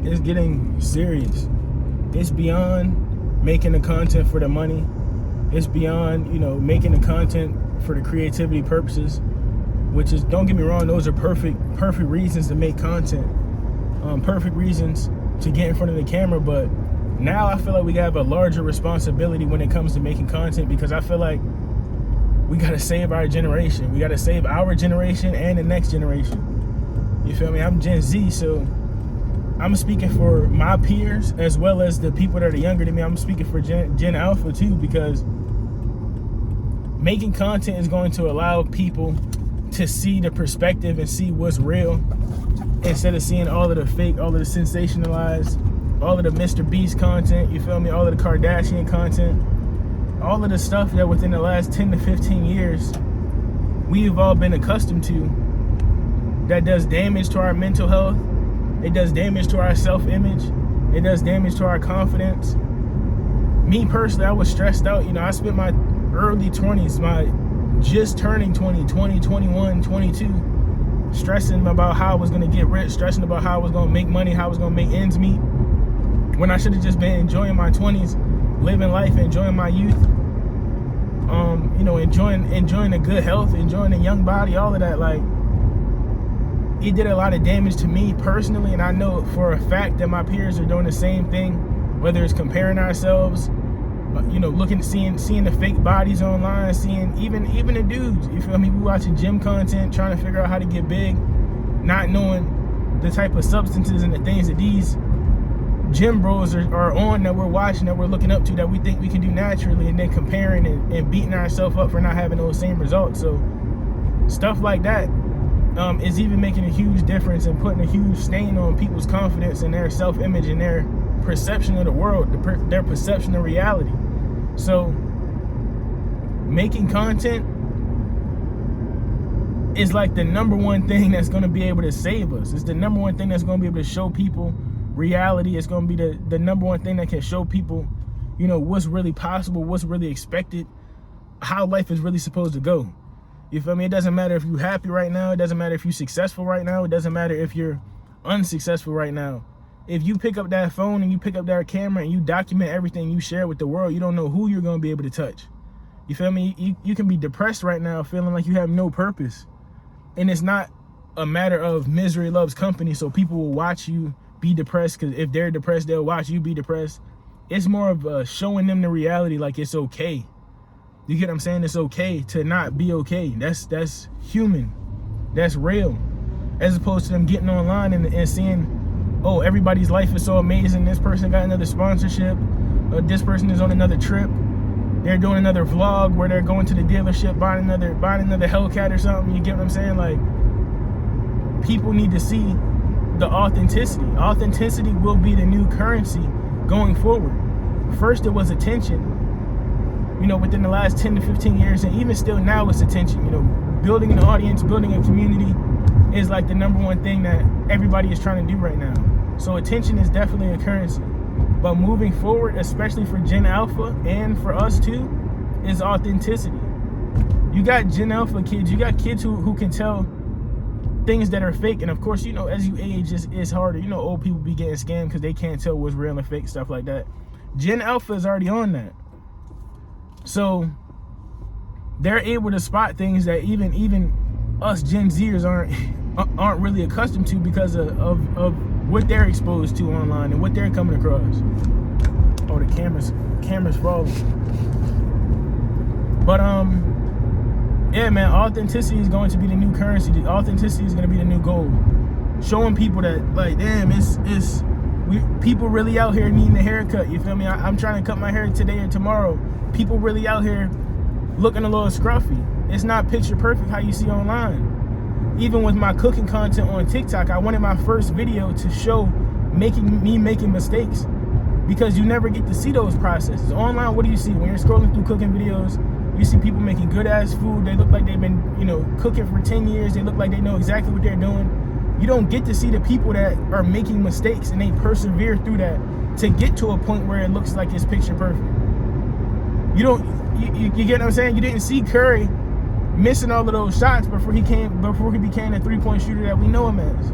is getting serious. It's beyond making the content for the money. It's beyond, making the content for the creativity purposes, which is, don't get me wrong, those are perfect reasons to make content, perfect reasons to get in front of the camera. But now I feel like we have a larger responsibility when it comes to making content, because I feel like we got to save our generation. We got to save our generation and the next generation. You feel me? I'm Gen Z, so I'm speaking for my peers as well as the people that are younger than me. I'm speaking for Gen Alpha too, because making content is going to allow people to see the perspective and see what's real, instead of seeing all of the fake, all of the sensationalized, all of the Mr. Beast content, you feel me? All of the Kardashian content, all of the stuff that within the last 10 to 15 years we've all been accustomed to, that does damage to our mental health. It does damage to our self-image. It does damage to our confidence. Me personally, I was stressed out. I spent my early 20s, my just turning 20, 21, 22, stressing about how I was going to get rich, stressing about how I was going to make money, how I was going to make ends meet, when I should have just been enjoying my 20s, living life, enjoying my youth, enjoying a good health, enjoying a young body, all of that. Like, it did a lot of damage to me personally, and I know for a fact that my peers are doing the same thing, whether it's comparing ourselves, seeing the fake bodies online, seeing even the dudes, you feel me? We watching gym content, trying to figure out how to get big, not knowing the type of substances and the things that these gym bros are on, that we're watching, that we're looking up to, that we think we can do naturally, and then comparing and beating ourselves up for not having those same results. So stuff like that is even making a huge difference and putting a huge stain on people's confidence and their self-image and their perception of the world, their perception of reality. So making content is like the number one thing that's going to be able to save us. It's the number one thing that's going to be able to show people reality. It's going to be the number one thing that can show people, what's really possible, what's really expected, how life is really supposed to go. You feel me? It doesn't matter if you're happy right now. It doesn't matter if you're successful right now. It doesn't matter if you're unsuccessful right now. If you pick up that phone and you pick up that camera and you document everything you share with the world, you don't know who you're going to be able to touch. You feel me? You can be depressed right now, feeling like you have no purpose. And it's not a matter of misery loves company, so people will watch you be depressed, because if they're depressed, they'll watch you be depressed. It's more of showing them the reality, like it's okay. You get what I'm saying? It's okay to not be okay. That's human. That's real. As opposed to them getting online and seeing, oh, everybody's life is so amazing. This person got another sponsorship. This person is on another trip. They're doing another vlog where they're going to the dealership, buying another Hellcat or something. You get what I'm saying? Like, people need to see the authenticity. Authenticity will be the new currency going forward. First, it was attention. Within the last 10 to 15 years, and even still now, it's attention. Building an audience, building a community is like the number one thing that everybody is trying to do right now. So attention is definitely a currency. But moving forward, especially for Gen Alpha and for us too, is authenticity. You got Gen Alpha kids, you got kids who can tell things that are fake. And of course, as you age, it's harder. Old people be getting scammed because they can't tell what's real and fake, stuff like that. Gen Alpha is already on that. So they're able to spot things that even us Gen Zers aren't really accustomed to, because of what they're exposed to online and what they're coming across. Oh, the camera's falling. But yeah, man, authenticity is going to be the new currency. The authenticity is going to be the new gold. Showing people that, like, damn, people really out here needing a haircut. You feel me? I'm trying to cut my hair today or tomorrow. People really out here looking a little scruffy. It's not picture perfect how you see online. Even with my cooking content on TikTok, I wanted my first video to show me making mistakes, because you never get to see those processes. Online, what do you see? When you're scrolling through cooking videos, you see people making good ass food. They look like they've been, cooking for 10 years. They look like they know exactly what they're doing. You don't get to see the people that are making mistakes and they persevere through that to get to a point where it looks like it's picture perfect. You get what I'm saying? You didn't see Curry missing all of those shots before he became the 3-point shooter that we know him as.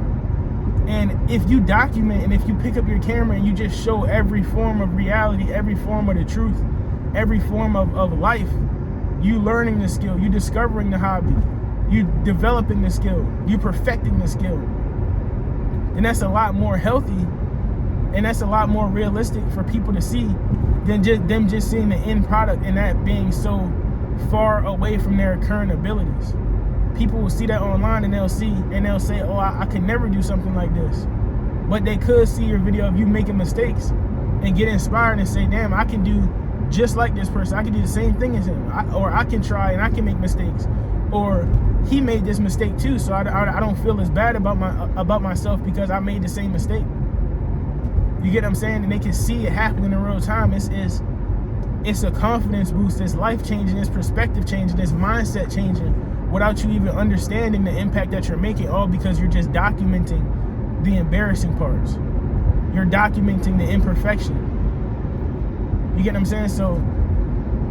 And if you document and if you pick up your camera and you just show every form of reality, every form of the truth, every form of life, you learning the skill, you discovering the hobby, you developing the skill, you perfecting the skill, then that's a lot more healthy and that's a lot more realistic for people to see than just them just seeing the end product and that being so far away from their current abilities. People will see that online and they'll say, oh, I could never do something like this. But they could see your video of you making mistakes and get inspired and say, damn, I can do just like this person. I can do the same thing as him. Or I can try and I can make mistakes. Or he made this mistake too, so I don't feel as bad about myself because I made the same mistake. You get what I'm saying? And they can see it happening in real time. It's a confidence boost. It's life changing. It's perspective changing. It's mindset changing without you even understanding the impact that you're making, all because you're just documenting the embarrassing parts. You're documenting the imperfection. You get what I'm saying? So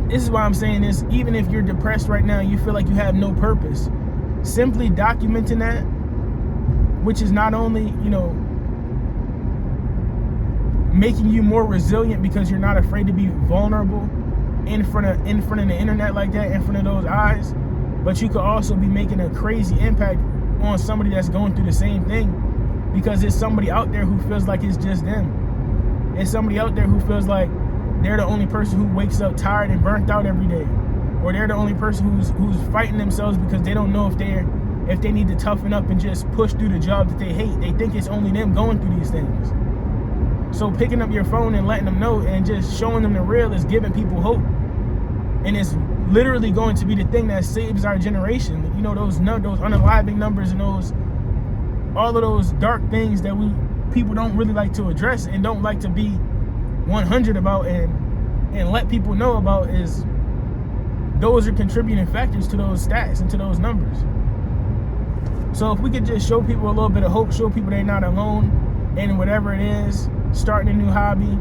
this is why I'm saying this. Even if you're depressed right now, you feel like you have no purpose, simply documenting that, which is not only, making you more resilient because you're not afraid to be vulnerable in front of the internet like that, in front of those eyes, but you could also be making a crazy impact on somebody that's going through the same thing, because it's somebody out there who feels like it's just them. It's somebody out there who feels like they're the only person who wakes up tired and burnt out every day, or they're the only person who's fighting themselves because they don't know if they need to toughen up and just push through the job that they hate. They think it's only them going through these things. So picking up your phone and letting them know and just showing them the real is giving people hope. And it's literally going to be the thing that saves our generation. Those unaliving numbers and all of those dark things that people don't really like to address and don't like to be 100 about and let people know about, is those are contributing factors to those stats and to those numbers. So if we could just show people a little bit of hope, show people they're not alone in whatever it is, starting a new hobby,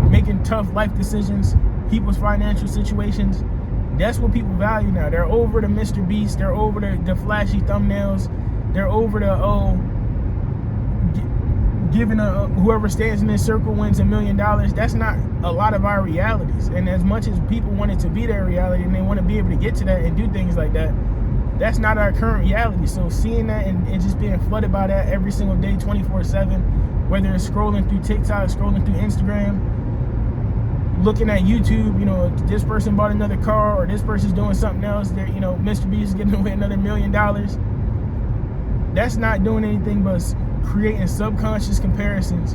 making tough life decisions, people's financial situations, that's what people value now. They're over the Mr. Beast, they're over the flashy thumbnails, they're over the giving whoever stands in this circle wins $1 million. That's not a lot of our realities. And as much as people want it to be their reality and they want to be able to get to that and do things like that, that's not our current reality. So seeing that and just being flooded by that every single day, 24/7, whether it's scrolling through TikTok, scrolling through Instagram, looking at YouTube, this person bought another car or this person's doing something else, they're, Mr. Beast is giving away another $1 million. That's not doing anything but creating subconscious comparisons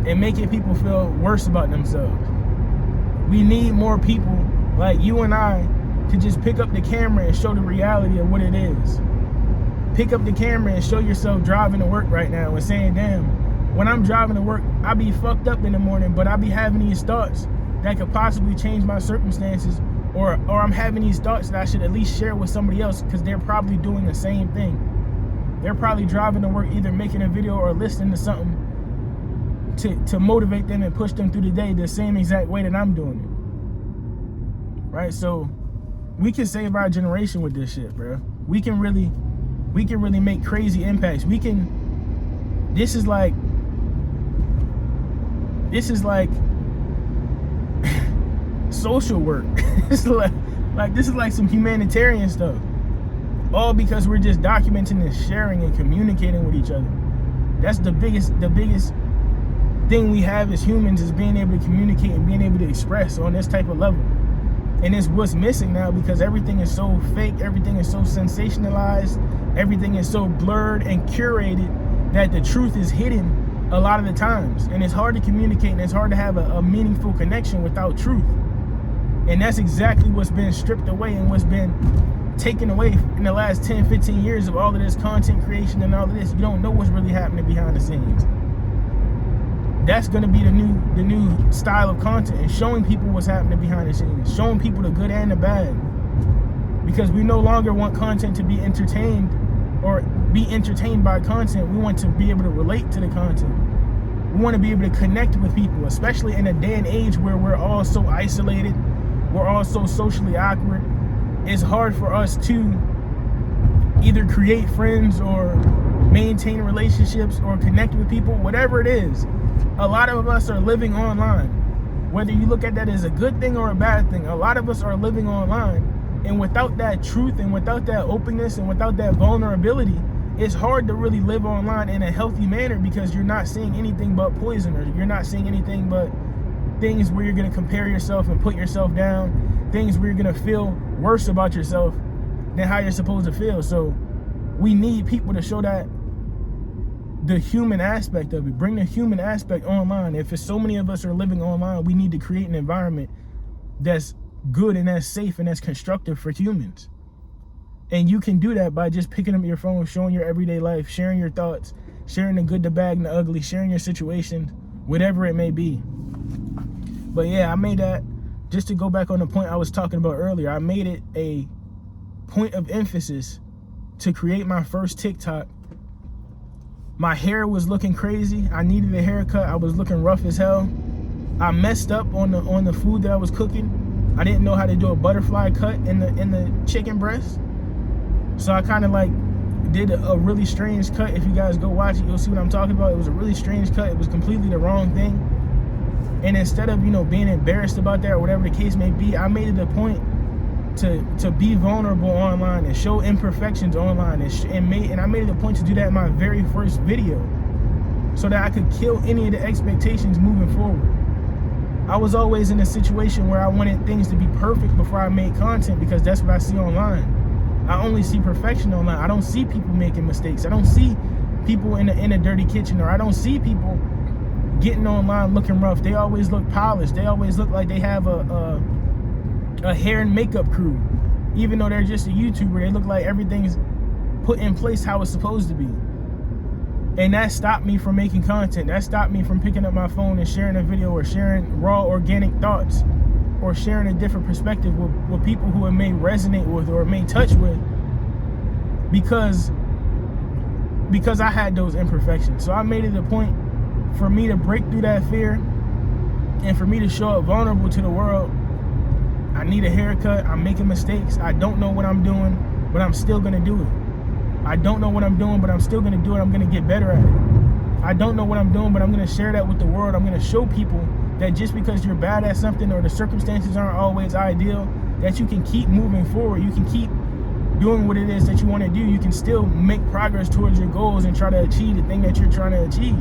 and making people feel worse about themselves. We need more people like you and I to just pick up the camera and show the reality of what it is. Pick up the camera and show yourself driving to work right now and saying, damn, when I'm driving to work, I be fucked up in the morning, but I be having these thoughts that could possibly change my circumstances, or I'm having these thoughts that I should at least share with somebody else because they're probably doing the same thing. They're probably driving to work, either making a video or listening to something to motivate them and push them through the day the same exact way that I'm doing it. Right? So we can save our generation with this shit, bro. We can really make crazy impacts. This is like social work. This is like some humanitarian stuff. All because we're just documenting and sharing and communicating with each other. That's the biggest thing we have as humans, is being able to communicate and being able to express on this type of level. And it's what's missing now, because everything is so fake, everything is so sensationalized, everything is so blurred and curated that the truth is hidden a lot of the times. And it's hard to communicate and it's hard to have a meaningful connection without truth. And that's exactly what's been stripped away and what's been taken away in the last 10, 15 years of all of this content creation and all of this. You don't know what's really happening behind the scenes. That's going to be the new style of content, and showing people what's happening behind the scenes, showing people the good and the bad, because we no longer want content to be entertained or be entertained by content. We want to be able to relate to the content. We want to be able to connect with people, especially in a day and age where we're all so isolated, we're all so socially awkward. It's hard for us to either create friends or maintain relationships or connect with people, whatever it is. A lot of us are living online. Whether you look at that as a good thing or a bad thing, a lot of us are living online. And without that truth and without that openness and without that vulnerability, it's hard to really live online in a healthy manner, because you're not seeing anything but poison, or you're not seeing anything but things where you're going to compare yourself and put yourself down, things where you're going to feel worse about yourself than how you're supposed to feel. So we need people to show that the human aspect of it, bring the human aspect online. If it's so many of us are living online, we need to create an environment that's good and that's safe and that's constructive for humans. And you can do that by just picking up your phone, showing your everyday life, sharing your thoughts, sharing the good, the bad, and the ugly, sharing your situations, whatever it may be. But yeah, I made that, just to go back on the point I was talking about earlier, I made it a point of emphasis to create my first TikTok. My hair was looking crazy. I needed a haircut. I was looking rough as hell. I messed up on the food that I was cooking. I didn't know how to do a butterfly cut in the chicken breast. So I kind of like did a really strange cut. If you guys go watch it, you'll see what I'm talking about. It was a really strange cut. It was completely the wrong thing. And instead of, being embarrassed about that or whatever the case may be, I made it a point to be vulnerable online and show imperfections online, and I made it a point to do that in my very first video, so that I could kill any of the expectations moving forward. I was always in a situation where I wanted things to be perfect before I made content, because that's what I see online. I only see perfection online. I don't see people making mistakes. I don't see people in a dirty kitchen, or I don't see people getting online looking rough. They always look polished. They always look like they have a hair and makeup crew. Even though they're just a YouTuber, they look like everything's put in place how it's supposed to be. And that stopped me from making content. That stopped me from picking up my phone and sharing a video, or sharing raw organic thoughts, or sharing a different perspective with people who it may resonate with or it may touch with, because I had those imperfections. So I made it a point for me to break through that fear, and for me to show up vulnerable to the world. I need a haircut. I'm making mistakes. I don't know what I'm doing, but I'm still going to do it. I don't know what I'm doing, but I'm still going to do it. I'm going to get better at it. I don't know what I'm doing, but I'm going to share that with the world. I'm going to show people that just because you're bad at something, or the circumstances aren't always ideal, that you can keep moving forward. You can keep doing what it is that you want to do. You can still make progress towards your goals and try to achieve the thing that you're trying to achieve.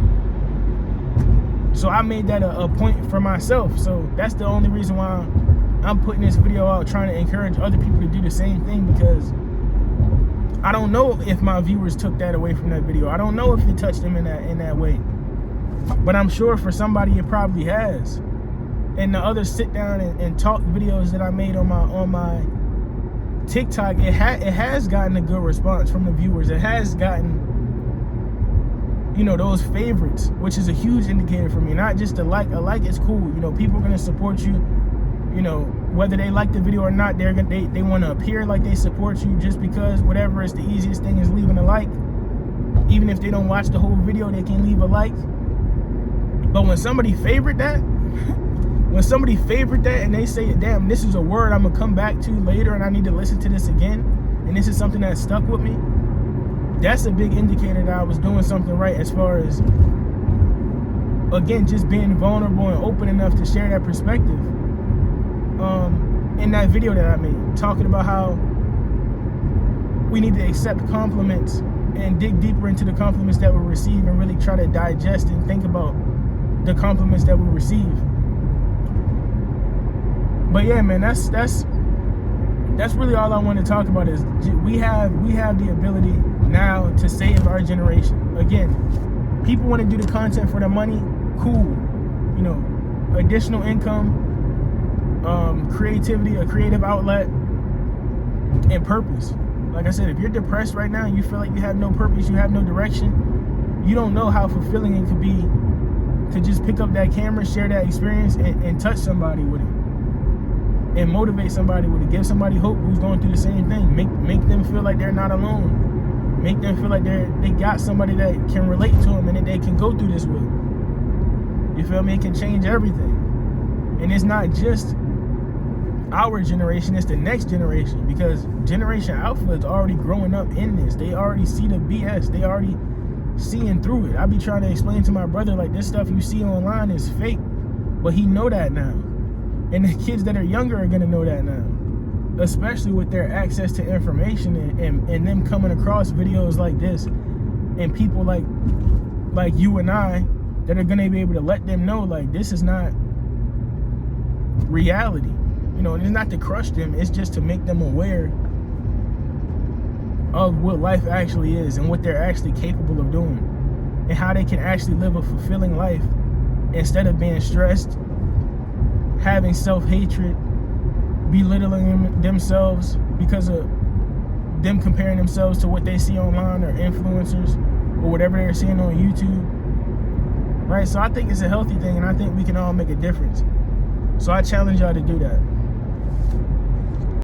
So I made that a point for myself. So that's the only reason why I'm putting this video out, trying to encourage other people to do the same thing, because I don't know if my viewers took that away from that video. I don't know if it touched them in that way. But I'm sure for somebody it probably has. And the other sit down and talk videos that I made on my TikTok, it has gotten a good response from the viewers. It has gotten, those favorites, which is a huge indicator for me. Not just a like is cool. People are gonna support you. Whether they like the video or not, they want to appear like they support you, just because whatever is the easiest thing is leaving a like. Even if they don't watch the whole video, they can leave a like. But when somebody favorite that, and they say, damn, this is a word I'm gonna come back to later, and I need to listen to this again, and this is something that stuck with me, that's a big indicator that I was doing something right, as far as, again, just being vulnerable and open enough to share that perspective. In that video that I made, talking about how we need to accept compliments and dig deeper into the compliments that we receive, and really try to digest and think about the compliments that we receive. But yeah, man, that's really all I want to talk about. Is we have the ability now to save our generation. Again, people want to do the content for the money, cool. Additional income, creativity, a creative outlet, and purpose. Like I said, if you're depressed right now and you feel like you have no purpose, you have no direction, you don't know how fulfilling it could be to just pick up that camera, share that experience, and touch somebody with it, and motivate somebody with it, give somebody hope who's going through the same thing, make them feel like they're not alone, make them feel like they got somebody that can relate to them and that they can go through this with. You feel me? It can change everything. And it's not just our generation, it's the next generation, because Generation Alpha is already growing up in this. They already see the BS. They already seeing through it. I be trying to explain to my brother, like, this stuff you see online is fake, but he know that now. And the kids that are younger are gonna know that now, especially with their access to information and them coming across videos like this and people like you and I that are gonna be able to let them know, like, this is not reality. You know, and it's not to crush them, it's just to make them aware of what life actually is and what they're actually capable of doing and how they can actually live a fulfilling life instead of being stressed, having self-hatred, belittling themselves because of them comparing themselves to what they see online or influencers or whatever they're seeing on YouTube, right? So I think it's a healthy thing, and I think we can all make a difference. So I challenge y'all to do that.